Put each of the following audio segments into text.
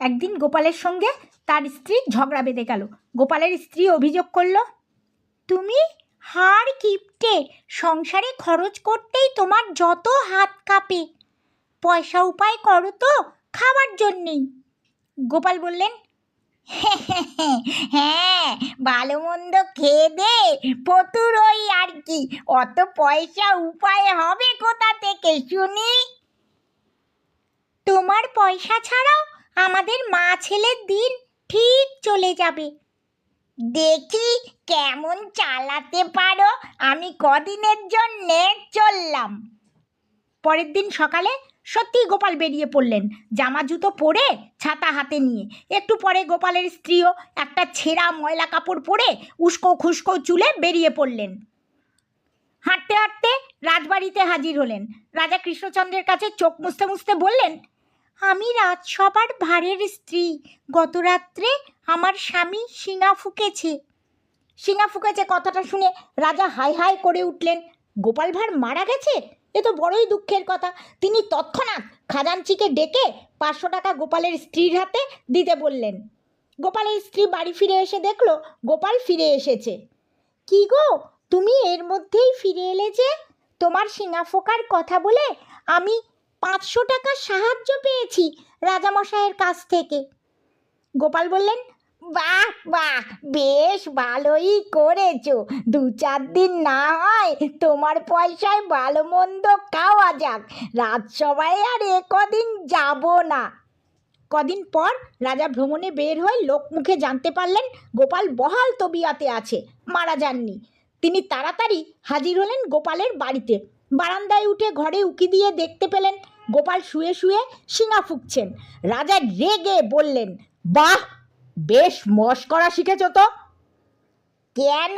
একদিন গোপালের সঙ্গে তার স্ত্রীর ঝগড়া বেঁধে গেল। গোপালের স্ত্রী অভিযোগ করল, তুমি হাড় কিপটে, সংসারে খরচ করতেই তোমার যত হাত কাঁপে, পয়সা উপায় করো তো খাবার জন্যেই। গোপাল বললেন, হ্যাঁ, ভালো মন্দ খেয়ে দে ফতুর ওই আর কি, অত পয়সা উপায় হবে কোথা থেকে শুনি? তোমার পয়সা ছাড়াও আমাদের মা ছেলের দিন ঠিক চলে যাবে। দেখি কেমন চালাতে পারো, আমি কদিনের জন্যে চললাম। পরের দিন সকালে সত্যি গোপাল বেরিয়ে পড়লেন, জামা জুতো পরে, ছাতা হাতে নিয়ে। একটু পরে গোপালের স্ত্রীও একটা ছেঁড়া ময়লা কাপড় পরে উস্কো খুস্কো চুলে বেরিয়ে পড়লেন। হাঁটতে হাঁটতে রাজবাড়িতে হাজির হলেন। রাজা কৃষ্ণচন্দ্রের কাছে চোখ মুছতে মুছতে বললেন, আমি রাজসভার ভাঁড়ের স্ত্রী, গত রাত্রে আমার স্বামী শিঙা ফুঁকেছে। শিঙা ফুঁকেছে কথাটা শুনে রাজা হাই হাই করে উঠলেন। গোপাল ভাঁড় মারা গেছে, এ তো বড়ই দুঃখের কথা। তিনি তৎক্ষণাৎ খাজাঞ্চিকে ডেকে 500 টাকা গোপালের স্ত্রীর হাতে দিতে বললেন। গোপালের স্ত্রী বাড়ি ফিরে এসে দেখলো গোপাল ফিরে এসেছে। কি গো, তুমি এর মধ্যেই ফিরে এলে যে? তোমার শিঙা ফোকার কথা বলে আমি 500 টাকার সাহায্য পেয়েছি রাজামশাইয়ের কাছ থেকে। গোপাল বললেন, বাহ বাহ, বেশ ভালোই করেছো। 2-4 দিন না হয় তোমার পয়সায় ভালো মন্দ খাওয়া যাক, রাজসভায় আর কদিন যাব না। কদিন পর রাজা ভ্রমণে বের হয়ে লোক মুখে জানতে পারলেন গোপাল বহাল তবিয়াতে আছে, মারা যাননি। তিনি তাড়াতাড়ি হাজির হলেন গোপালের বাড়িতে। বারান্দায় উঠে ঘরে উকি দিয়ে দেখতে পেলেন গোপাল শুয়ে শুয়ে শিঙা ফুঁকছেন। রাজা রেগে বললেন, বাহ, বেশ মশকরা শিখেছ তো। কেন,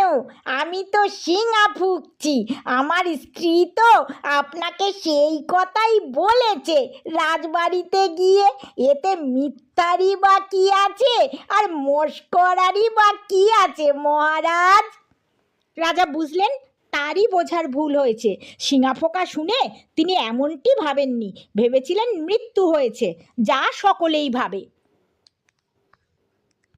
আমি তো শিঙা ফুঁকছি, আমার স্ত্রী তো আপনাকে সেই কথাই বলেছে রাজবাড়িতে গিয়ে। এতে মিথ্যারই বা কি আছে, আর মশকরারই বা কি আছে মহারাজ? রাজা বুঝলেন তারই বোঝার ভুল হয়েছে। শিঙা ফোঁকা শুনে তিনি এমনটি ভাবেননি, ভেবেছিলেন মৃত্যু হয়েছে, যা সকলেই ভাবে।